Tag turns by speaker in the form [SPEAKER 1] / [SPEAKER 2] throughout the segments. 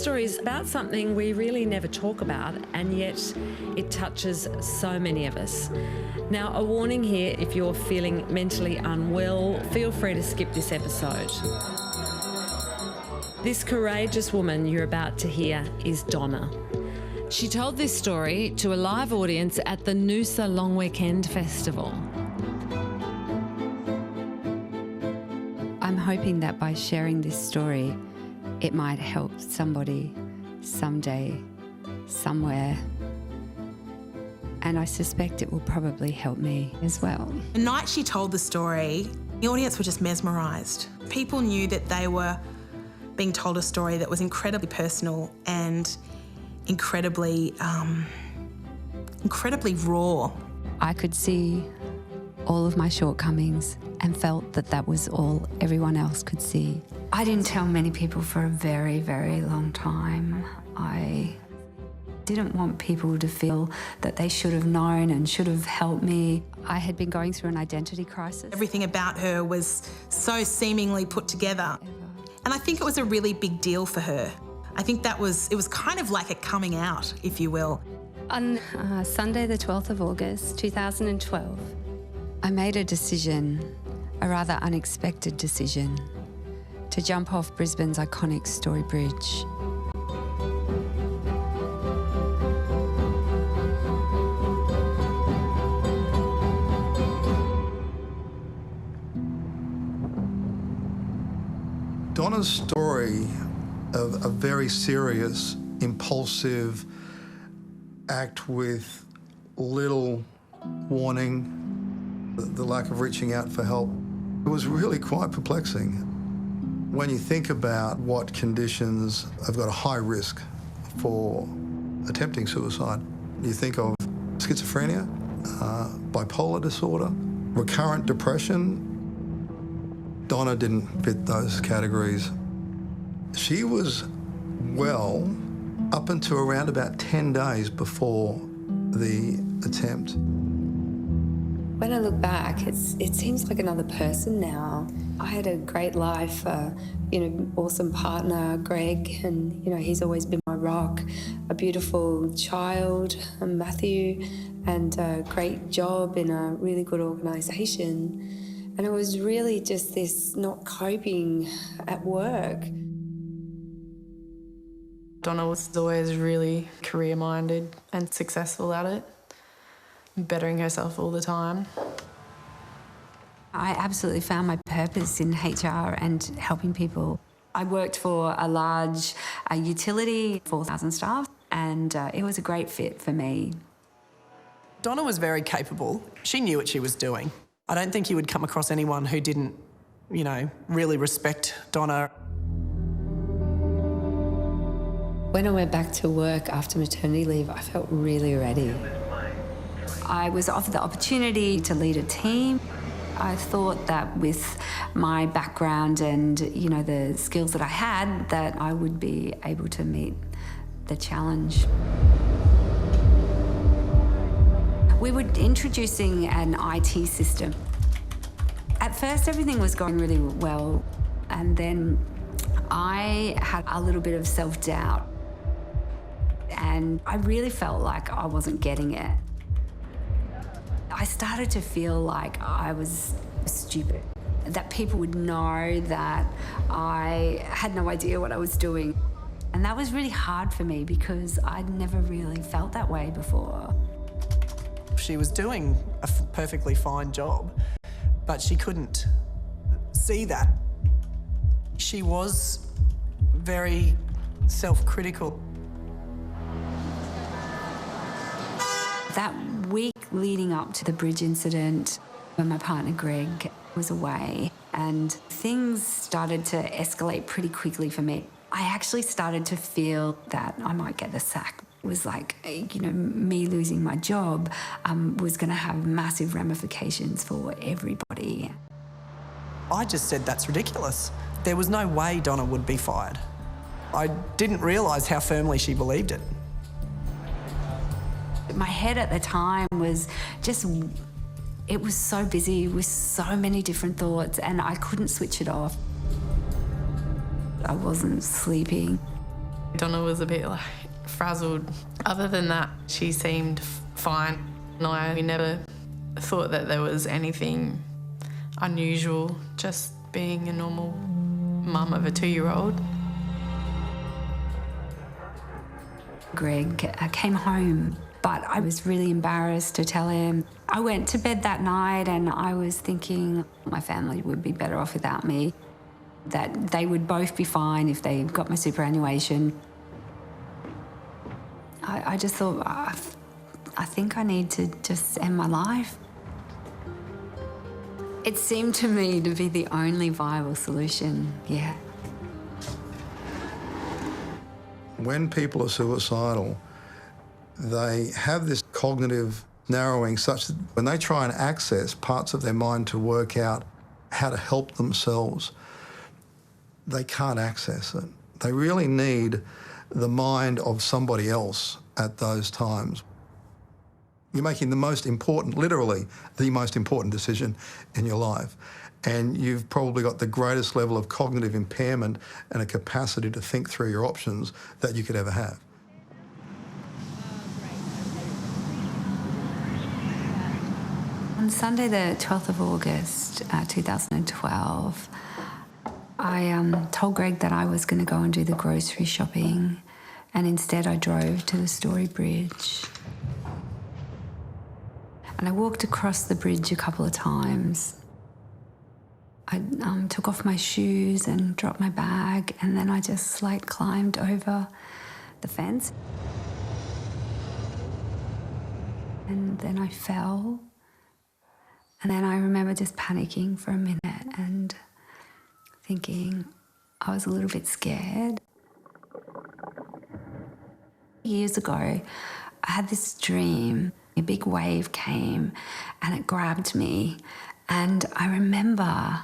[SPEAKER 1] story is about something we really never talk about, and yet it touches so many of us. Now, a warning here, if you're feeling mentally unwell, feel free to skip this episode. This courageous woman you're about to hear is Donna. She told this story to a live audience at the Noosa Long Weekend Festival.
[SPEAKER 2] I'm hoping that by sharing this story, it might help somebody someday, somewhere. And I suspect it will probably help me as well.
[SPEAKER 3] The night she told the story, the audience were just mesmerised. People knew that they were being told a story that was incredibly personal and incredibly raw.
[SPEAKER 2] I could see all of my shortcomings and felt that that was all everyone else could see. I didn't tell many people for a very, very long time. I didn't want people to feel that they should have known and should have helped me. I had been going through an identity crisis.
[SPEAKER 3] Everything about her was so seemingly put together. And I think it was a really big deal for her. I think it was kind of like a coming out, if you will.
[SPEAKER 4] On Sunday the 12th of August 2012,
[SPEAKER 2] I made a decision, a rather unexpected decision, to jump off Brisbane's iconic Story Bridge.
[SPEAKER 5] Donna's story of a very serious, impulsive act with little warning, the lack of reaching out for help, it was really quite perplexing. When you think about what conditions have got a high risk for attempting suicide, you think of schizophrenia, bipolar disorder, recurrent depression. Donna didn't fit those categories. She was well up until around about 10 days before the attempt.
[SPEAKER 4] when I look back, it seems like another person now. I had a great life, awesome partner, Greg, and he's always been my rock. A beautiful child, Matthew, and a great job in a really good organisation. And it was really just this not coping at work.
[SPEAKER 6] Donna was always really career-minded and successful at it, bettering herself all the time.
[SPEAKER 2] I absolutely found my purpose in HR and helping people. I worked for a large utility, 4,000 staff, and it was a great fit for me.
[SPEAKER 7] Donna was very capable. She knew what she was doing. I don't think you would come across anyone who didn't, really respect Donna.
[SPEAKER 4] When I went back to work after maternity leave, I felt really ready.
[SPEAKER 2] I was offered the opportunity to lead a team. I thought that with my background and, the skills that I had, that I would be able to meet the challenge. We were introducing an IT system. At first, everything was going really well, and then I had a little bit of self-doubt, and I really felt like I wasn't getting it. I started to feel like I was stupid, that people would know that I had no idea what I was doing. And that was really hard for me because I'd never really felt that way before.
[SPEAKER 7] She was doing a perfectly fine job, but she couldn't see that. She was very self-critical.
[SPEAKER 2] That week leading up to the bridge incident, when my partner Greg was away, and things started to escalate pretty quickly for me. I actually started to feel that I might get the sack. It was like, me losing my job was going to have massive ramifications for everybody.
[SPEAKER 7] I just said that's ridiculous. There was no way Donna would be fired. I didn't realise how firmly she believed it.
[SPEAKER 2] My head at the time was just, it was so busy with so many different thoughts and I couldn't switch it off. I wasn't sleeping.
[SPEAKER 6] Donna was a bit like frazzled. Other than that, she seemed fine. And I never thought that there was anything unusual, just being a normal mum of a 2-year-old.
[SPEAKER 2] Greg came home, but I was really embarrassed to tell him. I went to bed that night and I was thinking my family would be better off without me, that they would both be fine if they got my superannuation. I just thought, I think I need to just end my life. It seemed to me to be the only viable solution, yeah.
[SPEAKER 5] When people are suicidal, they have this cognitive narrowing such that when they try and access parts of their mind to work out how to help themselves, they can't access it. They really need the mind of somebody else at those times. You're making the most important, literally the most important decision in your life. And you've probably got the greatest level of cognitive impairment and a capacity to think through your options that you could ever have.
[SPEAKER 2] On Sunday, the 12th of August, 2012, I told Greg that I was going to go and do the grocery shopping, and instead I drove to the Story Bridge. And I walked across the bridge a couple of times. I took off my shoes and dropped my bag, and then I just climbed over the fence. And then I fell. And then I remember just panicking for a minute and thinking I was a little bit scared. Years ago, I had this dream. A big wave came and it grabbed me. And I remember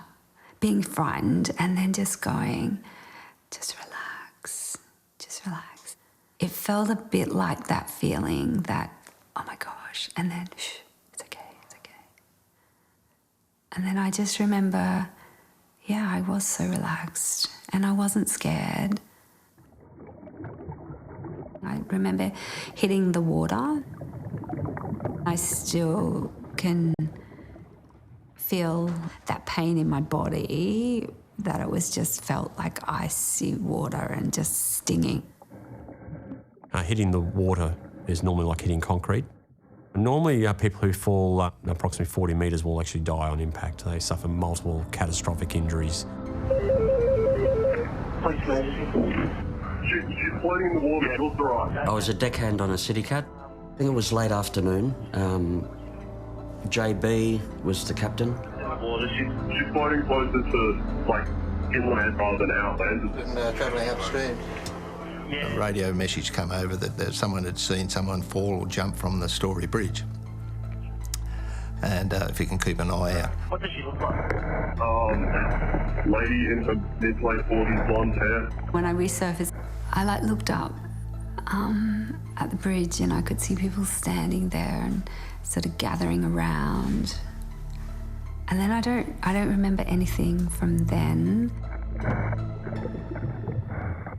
[SPEAKER 2] being frightened and then just going, just relax, just relax. It felt a bit like that feeling that, oh my gosh, and then, shh, it's okay, it's okay. And then I just remember, yeah, I was so relaxed and I wasn't scared. I remember hitting the water. I still can feel that pain in my body, that it was just felt like icy water and just stinging.
[SPEAKER 8] Hitting the water is normally like hitting concrete. Normally, people who fall approximately 40 metres will actually die on impact. They suffer multiple catastrophic injuries.
[SPEAKER 9] She's floating in the water. It looks all right.
[SPEAKER 10] I was a deckhand on a city cat. I think it was late afternoon. JB was the captain.
[SPEAKER 9] Well, she's floating closer to, inland rather than outland.
[SPEAKER 5] Travelling upstream.
[SPEAKER 11] A radio message came over that someone had seen someone fall or jump from the Story Bridge. And if you can keep an eye out.
[SPEAKER 9] What does she look like? Lady in her mid-late 40s, blonde hair.
[SPEAKER 2] When I resurfaced, I looked up at the bridge and I could see people standing there and sort of gathering around. And then I don't remember anything from then.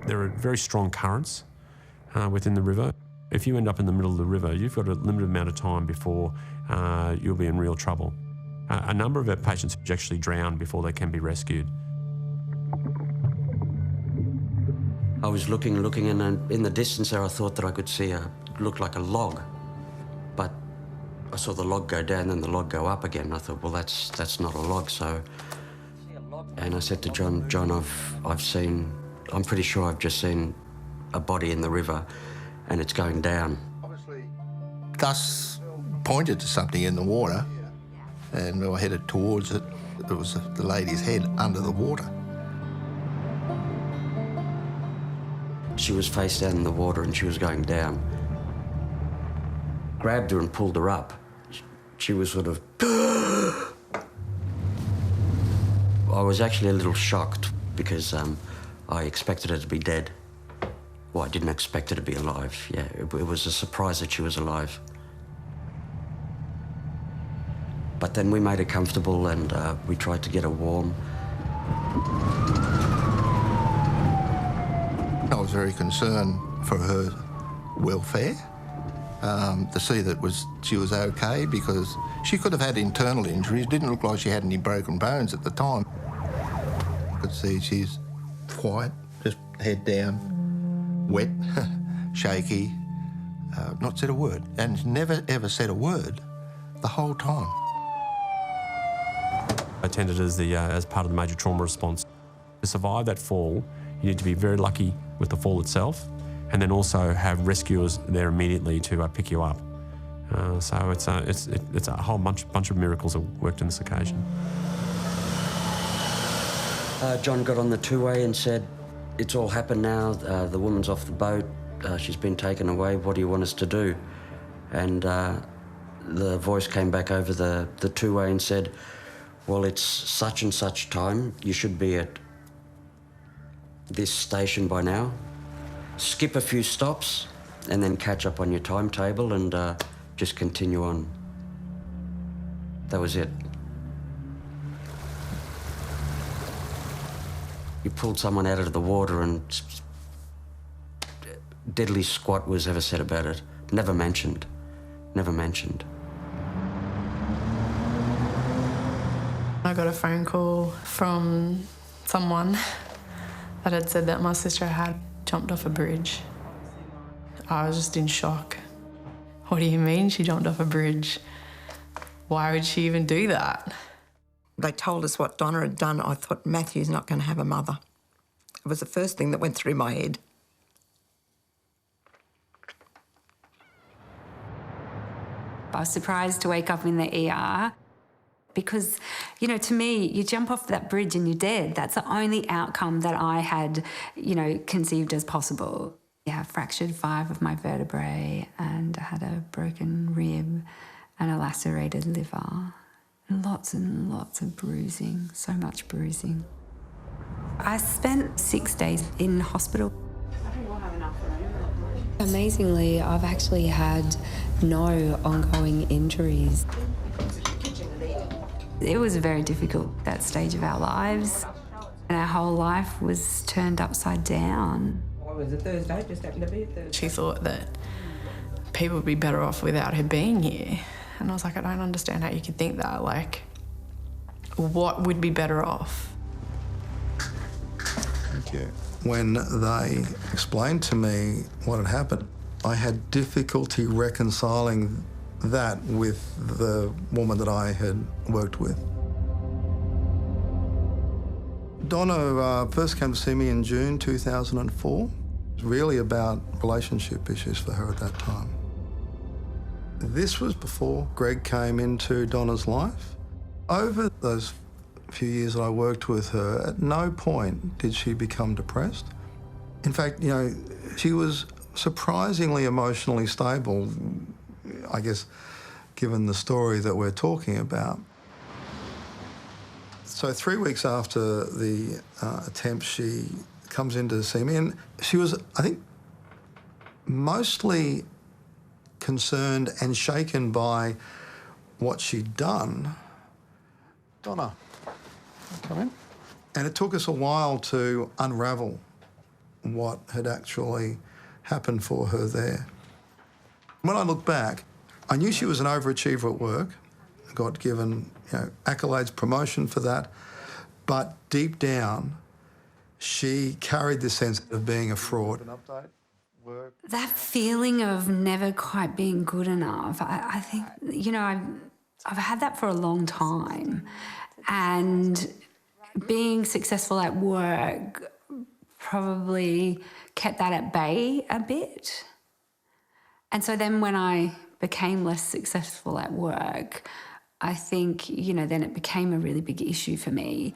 [SPEAKER 8] There are very strong currents within the river. If you end up in the middle of the river, you've got a limited amount of time before you'll be in real trouble. A number of our patients actually drown before they can be rescued.
[SPEAKER 10] I was looking, and in the distance there I thought that I could see looked like a log. But I saw the log go down and the log go up again. I thought, well, that's not a log, so... And I said to John, I'm pretty sure I've just seen a body in the river and it's going down.
[SPEAKER 11] Gus pointed to something in the water and I headed towards it. It was the lady's head under the water.
[SPEAKER 10] She was face down in the water and she was going down. Grabbed her and pulled her up. She was sort of... I was actually a little shocked because I expected her to be dead. Well, I didn't expect her to be alive. Yeah, it was a surprise that she was alive. But then we made her comfortable and we tried to get her warm.
[SPEAKER 11] I was very concerned for her welfare, to see that she was okay, because she could have had internal injuries. Didn't look like she had any broken bones at the time. I could see she's quiet, just head down, wet, shaky, not said a word, and never ever said a word the whole time.
[SPEAKER 8] Attended as part of the major trauma response. To survive that fall, you need to be very lucky with the fall itself, and then also have rescuers there immediately to pick you up. So it's a whole bunch of miracles that worked on this occasion.
[SPEAKER 10] John got on the two-way and said, "It's all happened now. The woman's off the boat. She's been taken away. What do you want us to do?" And the voice came back over the two-way and said, "Well, it's such and such time. You should be at this station by now. Skip a few stops and then catch up on your timetable and just continue on." That was it. You pulled someone out of the water and diddly squat was ever said about it. Never mentioned. Never mentioned.
[SPEAKER 6] I got a phone call from someone that had said that my sister had jumped off a bridge. I was just in shock. What do you mean she jumped off a bridge? Why would she even do that?
[SPEAKER 12] They told us what Donna had done. I thought, Matthew's not going to have a mother. It was the first thing that went through my head.
[SPEAKER 2] I was surprised to wake up in the ER because, you know, to me, you jump off that bridge and you're dead. That's the only outcome that I had, you know, conceived as possible. Yeah, I fractured 5 of my vertebrae and I had a broken rib and a lacerated liver. Lots and lots of bruising, so much bruising. I spent 6 days in hospital.
[SPEAKER 4] Amazingly, I've actually had no ongoing injuries.
[SPEAKER 2] It was very difficult, that stage of our lives. And our whole life was turned upside down.
[SPEAKER 13] Was it Thursday? Just happened to be a Thursday.
[SPEAKER 6] She thought that people would be better off without her being here. And I was like, I don't understand how you could think that. Like, what would be better off?
[SPEAKER 5] Thank you. When they explained to me what had happened, I had difficulty reconciling that with the woman that I had worked with. Donna first came to see me in June 2004. It was really about relationship issues for her at that time. This was before Greg came into Donna's life. Over those few years that I worked with her, at no point did she become depressed. In fact, you know, she was surprisingly emotionally stable, I guess, given the story that we're talking about. So 3 weeks after the attempt, she comes in to see me, and she was, I think, mostly concerned and shaken by what she'd done. Donna, come in. And it took us a while to unravel what had actually happened for her there. When I look back, I knew she was an overachiever at work, got given, you know, accolades, promotion for that, but deep down, she carried this sense of being a fraud.
[SPEAKER 2] That feeling of never quite being good enough, I think, you know, I've had that for a long time. And being successful at work probably kept that at bay a bit. And so then when I became less successful at work, I think, you know, then it became a really big issue for me.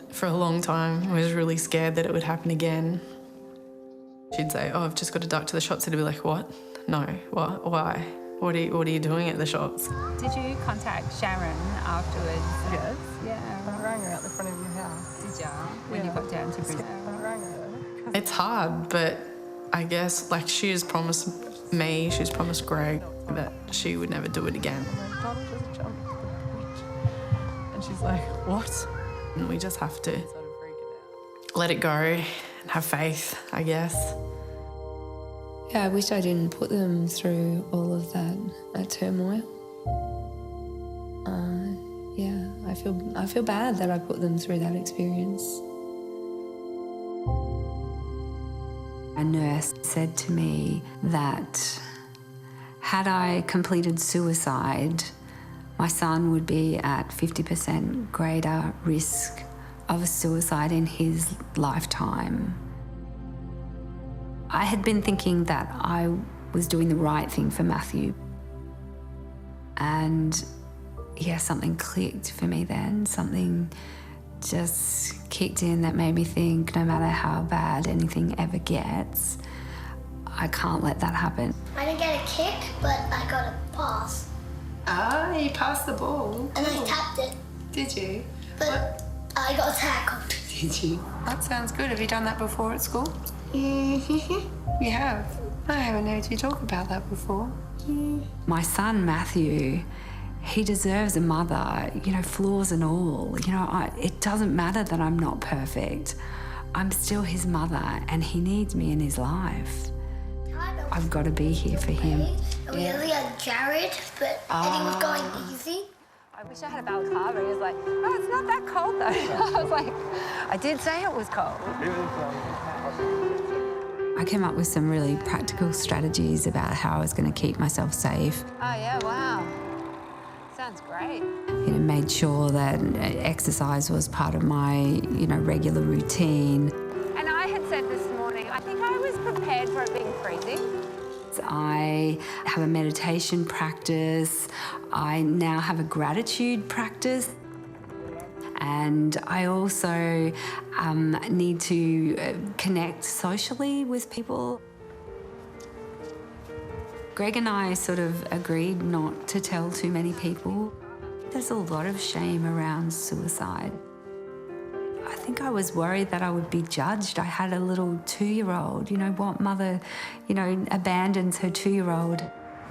[SPEAKER 6] For a long time, I was really scared that it would happen again. She'd say, "Oh, I've just got to duck to the shops." I'd be like, "What? No, what? Why? What are you doing at the shops?"
[SPEAKER 14] Did you contact Sharon afterwards?
[SPEAKER 13] Yes.
[SPEAKER 14] Yeah.
[SPEAKER 13] I rang her out the front of your house.
[SPEAKER 14] Did you? When you got down to Brisbane?
[SPEAKER 13] I rang her.
[SPEAKER 6] It's hard, but I guess, like, she has promised me, she's promised Greg that she would never do it again.
[SPEAKER 13] Donna just jumped off the bridge. And she's like, "What?"
[SPEAKER 6] And we just have to let it go have faith, I guess.
[SPEAKER 4] Yeah, I wish I didn't put them through all of that turmoil. Yeah, I feel bad that I put them through that experience. A nurse said to me that had I completed suicide, my son would be at 50% greater risk of a suicide in his lifetime. I had been thinking that I was doing the right thing for Matthew. And yeah, something clicked for me then. Something just kicked in that made me think no matter how bad anything ever gets, I can't let that happen.
[SPEAKER 15] I didn't get a kick, but I got a pass.
[SPEAKER 4] Ah, you passed the ball.
[SPEAKER 15] And I tapped it.
[SPEAKER 4] Did you?
[SPEAKER 15] But I got tackled.
[SPEAKER 4] Did you? That sounds good. Have you done that before at school?
[SPEAKER 15] Mm-hmm.
[SPEAKER 4] You have? I haven't heard you talk about that before. My son, Matthew, he deserves a mother, you know, flaws and all. You know, it doesn't matter that I'm not perfect. I'm still his mother and he needs me in his life. I've got to be here for him.
[SPEAKER 15] And we only had Jared, but Eddie was going easy.
[SPEAKER 14] I wish I had a balaclava. He was like, oh, it's not that cold though. I was like, I did say it was cold.
[SPEAKER 2] I came up with some really practical strategies about how I was going to keep myself safe.
[SPEAKER 14] Oh yeah, wow. Sounds great.
[SPEAKER 2] You know, made sure that exercise was part of my, regular routine.
[SPEAKER 14] And I had said this morning, I think I was prepared for it being freezing.
[SPEAKER 2] I have a meditation practice. I now have a gratitude practice. And I also need to connect socially with people. Greg and I sort of agreed not to tell too many people. There's a lot of shame around suicide. I think I was worried that I would be judged. I had a little 2-year-old. What mother, abandons her 2-year-old?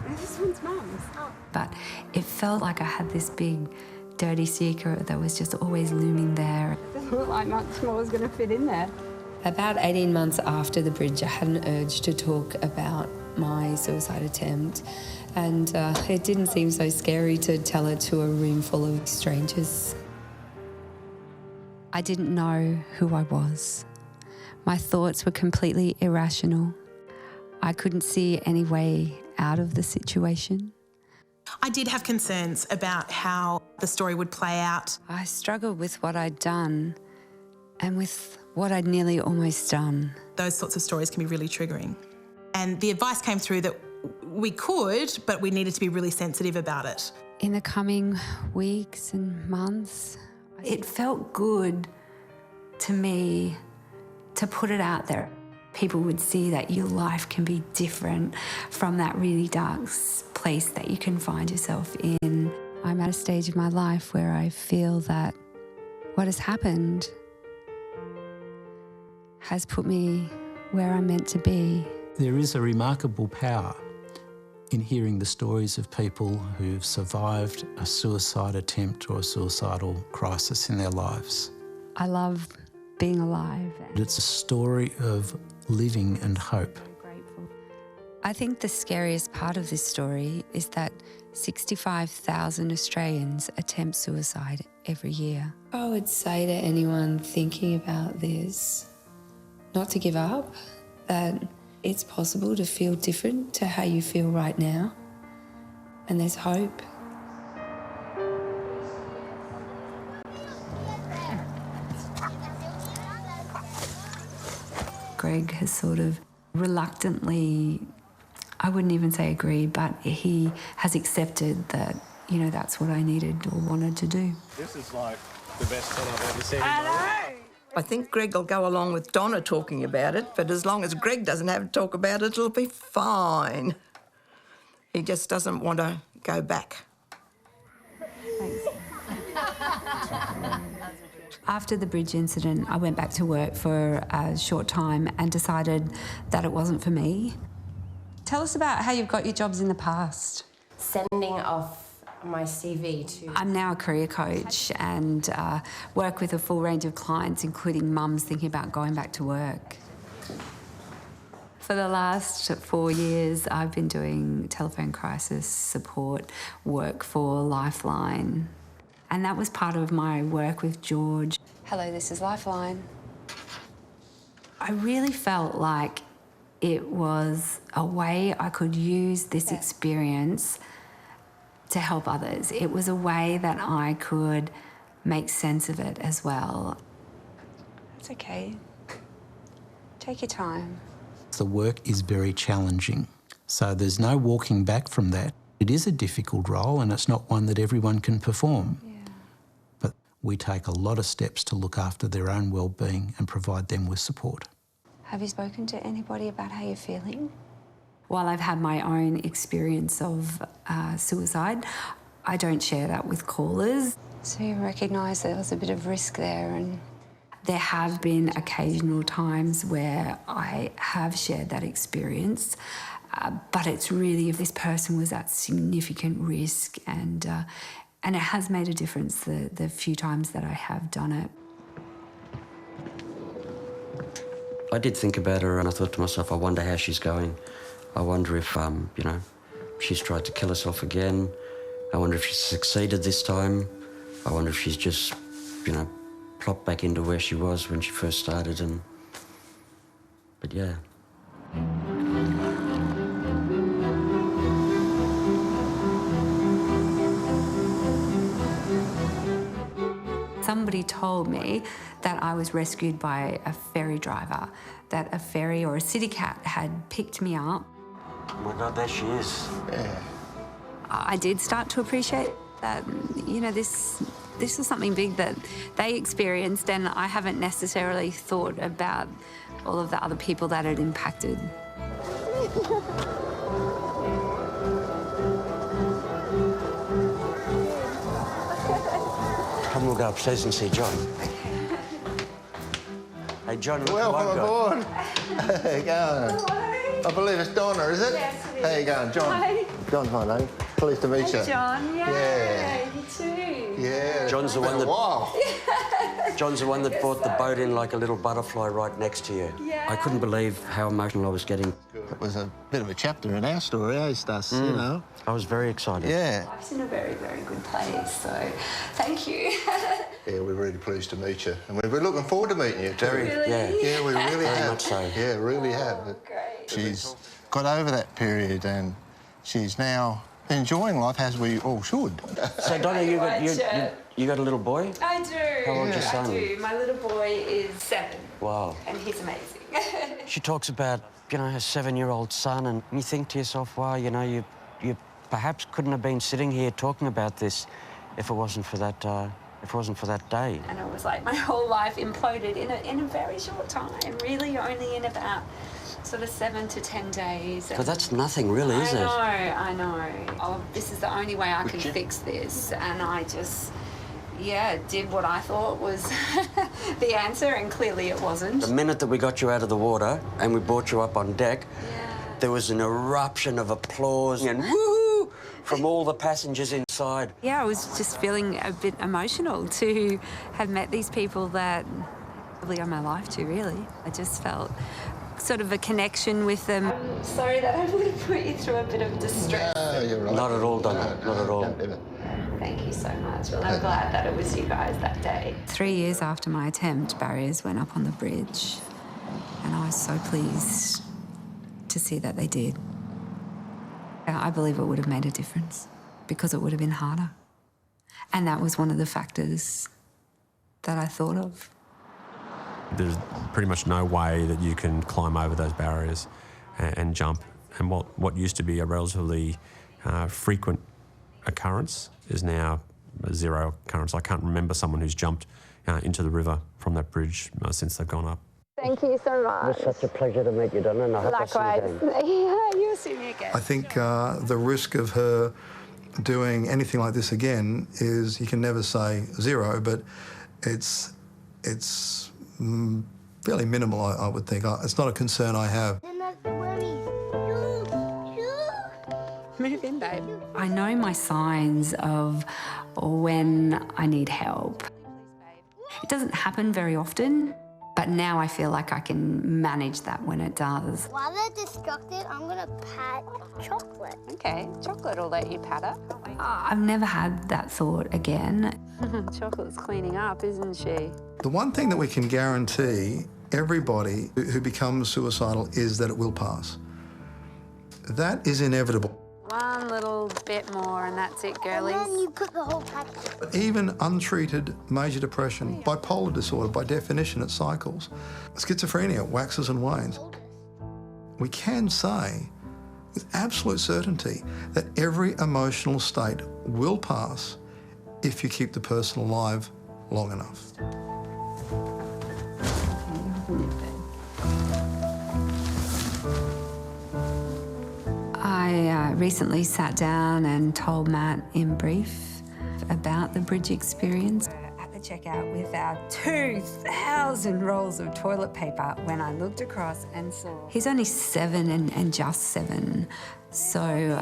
[SPEAKER 4] This one's mum's.
[SPEAKER 2] But it felt like I had this big, dirty secret that was just always looming there.
[SPEAKER 4] It doesn't look like much more is going to fit in there. About 18 months after the bridge, I had an urge to talk about my suicide attempt, and it didn't seem so scary to tell it to a room full of strangers. I didn't know who I was. My thoughts were completely irrational. I couldn't see any way out of the situation.
[SPEAKER 3] I did have concerns about how the story would play out.
[SPEAKER 2] I struggled with what I'd done and with what I'd nearly almost done.
[SPEAKER 3] Those sorts of stories can be really triggering. And the advice came through that we could, but we needed to be really sensitive about it.
[SPEAKER 2] In the coming weeks and months, it felt good to me to put it out there. People would see that your life can be different from that really dark place that you can find yourself in. I'm at a stage of my life where I feel that what has happened has put me where I'm meant to be.
[SPEAKER 16] There is a remarkable power in hearing the stories of people who've survived a suicide attempt or a suicidal crisis in their lives.
[SPEAKER 2] I love being alive.
[SPEAKER 16] It's a story of living and hope.
[SPEAKER 2] I think the scariest part of this story is that 65,000 Australians attempt suicide every year.
[SPEAKER 4] I would say to anyone thinking about this, not to give up, that it's possible to feel different to how you feel right now, and there's hope.
[SPEAKER 2] Greg has sort of reluctantly, I wouldn't even say agreed, but he has accepted that, that's what I needed or wanted to do.
[SPEAKER 17] This is like the best fun I've ever seen.
[SPEAKER 12] I know. I think Greg will go along with Donna talking about it, but as long as Greg doesn't have to talk about it, it'll be fine. He just doesn't want to go back.
[SPEAKER 2] Thanks. After the bridge incident, I went back to work for a short time and decided that it wasn't for me. Tell us about how you've got your jobs in the past.
[SPEAKER 18] Sending off
[SPEAKER 4] my CV too.
[SPEAKER 2] I'm now a career coach and work with a full range of clients, including mums thinking about going back to work. For the last 4 years, I've been doing telephone crisis support work for Lifeline. And that was part of my work with George.
[SPEAKER 4] Hello, this is Lifeline.
[SPEAKER 2] I really felt like it was a way I could use this experience to help others. It was a way that I could make sense of it as well.
[SPEAKER 4] It's okay. Take your time.
[SPEAKER 16] The work is very challenging, so there's no walking back from that. It is a difficult role and it's not one that everyone can perform. But we take a lot of steps to look after their own well-being and provide them with support.
[SPEAKER 4] Have you spoken to anybody about how you're feeling?
[SPEAKER 2] While I've had my own experience of suicide, I don't share that with callers.
[SPEAKER 4] So you recognise there was a bit of risk there and...
[SPEAKER 2] There have been occasional times where I have shared that experience, but it's really if this person was at significant risk and it has made a difference the few times that I have done it.
[SPEAKER 10] I did think about her and I thought to myself, I wonder how she's going. I wonder if, you know, she's tried to kill herself again. I wonder if she's succeeded this time. I wonder if she's just, you know, plopped back into where she was when she first started and... But yeah.
[SPEAKER 2] Somebody told me that I was rescued by a ferry driver, that a ferry or a city cat had picked me up.
[SPEAKER 10] Oh my God, there she is.
[SPEAKER 11] Yeah.
[SPEAKER 2] I did start to appreciate that, you know, this was something big that they experienced and I haven't necessarily thought about all of the other people that it impacted.
[SPEAKER 10] Come, we'll go upstairs and see John. Hey, John,
[SPEAKER 11] Welcome aboard. How you going? I believe it's Donna, is it?
[SPEAKER 4] Yes, it is.
[SPEAKER 11] How you going, John?
[SPEAKER 4] Hi.
[SPEAKER 11] John's my name. Pleased to meet you.
[SPEAKER 4] John,
[SPEAKER 11] Yeah.
[SPEAKER 4] you too.
[SPEAKER 11] Yeah.
[SPEAKER 10] John's the one that...
[SPEAKER 11] Wow.
[SPEAKER 10] John's the one that brought the boat in like a little butterfly right next to you.
[SPEAKER 4] Yeah.
[SPEAKER 10] I couldn't believe how emotional I was getting.
[SPEAKER 11] It was a bit of a chapter in our story, eh, Stas? You know?
[SPEAKER 10] I was very excited.
[SPEAKER 11] Yeah.
[SPEAKER 2] Life's in a very, very good place, so thank you.
[SPEAKER 11] Yeah, we're really pleased to meet you. And we've been looking forward to meeting you, too.
[SPEAKER 10] Really? Yeah.
[SPEAKER 11] Yeah, we really have.
[SPEAKER 10] Very much so.
[SPEAKER 11] Yeah, really have. But
[SPEAKER 2] Great.
[SPEAKER 11] she's got over that period and she's now enjoying life as we all should.
[SPEAKER 10] So, Donna, you got a little boy?
[SPEAKER 2] I do.
[SPEAKER 10] How old's your son?
[SPEAKER 2] I do. My little boy is 7.
[SPEAKER 10] Wow.
[SPEAKER 2] And he's amazing.
[SPEAKER 10] She talks about, you know, her 7-year-old son, and you think to yourself, wow, you know, you perhaps couldn't have been sitting here talking about this if it wasn't for that day.
[SPEAKER 2] And it was like my whole life imploded in a very short time, really only in about sort of 7 to 10 days.
[SPEAKER 10] But that's nothing really, is it?
[SPEAKER 2] I know. Oh, this is the only way I can fix this. And I just, yeah, did what I thought was the answer, and clearly it wasn't.
[SPEAKER 10] The minute that we got you out of the water and we brought you up on deck, there was an eruption of applause and woo from all the passengers inside.
[SPEAKER 2] Yeah, I was just feeling a bit emotional to have met these people that really owe my life to, really. I just felt sort of a connection with them. I'm sorry that I would have put you through a bit of distress.
[SPEAKER 11] No, you're right.
[SPEAKER 10] Not at all, Donna. Not at all.
[SPEAKER 2] Thank you so much. Well, I'm glad that it was you guys that day. 3 years after my attempt, barriers went up on the bridge, and I was so pleased to see that they did. I believe it would have made a difference because it would have been harder. And that was one of the factors that I thought of.
[SPEAKER 8] There's pretty much no way that you can climb over those barriers and jump. And what used to be a relatively frequent occurrence is now a zero occurrence. I can't remember someone who's jumped into the river from that bridge since they've gone up.
[SPEAKER 14] Thank you so much.
[SPEAKER 10] It was such a pleasure to meet you, Donna, and I hope I see you again.
[SPEAKER 14] Yeah, you'll see me again.
[SPEAKER 5] I think the risk of her doing anything like this again is, you can never say zero, but it's fairly minimal, I would think. It's not a concern I have.
[SPEAKER 2] Me
[SPEAKER 14] Move in, babe.
[SPEAKER 2] I know my signs of when I need help. It doesn't happen very often, but now I feel like I can manage that when it does.
[SPEAKER 15] While they're distracted, I'm gonna pat chocolate.
[SPEAKER 14] Okay, chocolate will let you pat her.
[SPEAKER 2] I've never had that thought again.
[SPEAKER 14] Chocolate's cleaning up, isn't she?
[SPEAKER 5] The one thing that we can guarantee everybody who becomes suicidal is that it will pass. That is inevitable.
[SPEAKER 14] One little bit more and that's it, girlies.
[SPEAKER 15] And then you put the whole packet.
[SPEAKER 5] But even untreated major depression, bipolar disorder, by definition it cycles. Schizophrenia waxes and wanes. We can say with absolute certainty that every emotional state will pass if you keep the person alive long enough.
[SPEAKER 2] I recently sat down and told Matt in brief about the bridge experience. At the checkout with our 2,000 rolls of toilet paper when I looked across and saw... He's only 7 and just 7, so,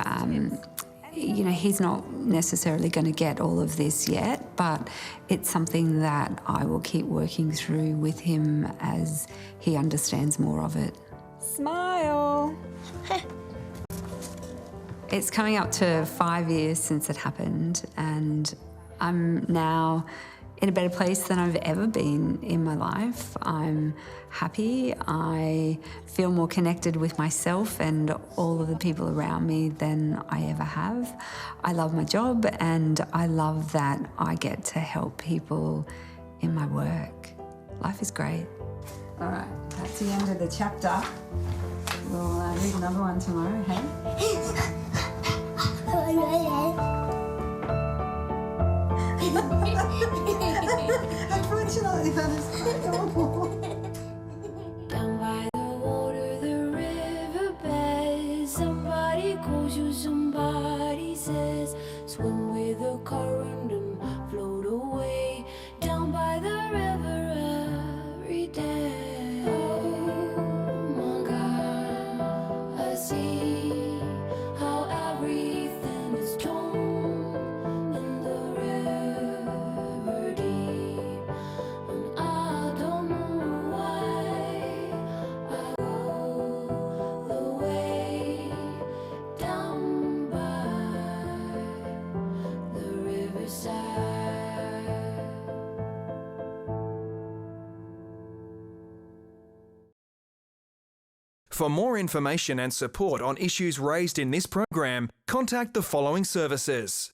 [SPEAKER 2] you know, he's not necessarily going to get all of this yet, but it's something that I will keep working through with him as he understands more of it. Smile! It's coming up to 5 years since it happened, and I'm now in a better place than I've ever been in my life. I'm happy. I feel more connected with myself and all of the people around me than I ever have. I love my job, and I love that I get to help people in my work. Life is great. All right, that's the end of the chapter. We'll read another one tomorrow, hey? Unfortunately, that is quite normal.
[SPEAKER 18] Down by the water, the riverbed, somebody calls you, somebody says, swim with the current and float away. Down by the river every day. Oh my God, I see how everything is torn in the river deep, and I don't know why I go the way down by the riverside.
[SPEAKER 19] For more information and support on issues raised in this program, contact the following services.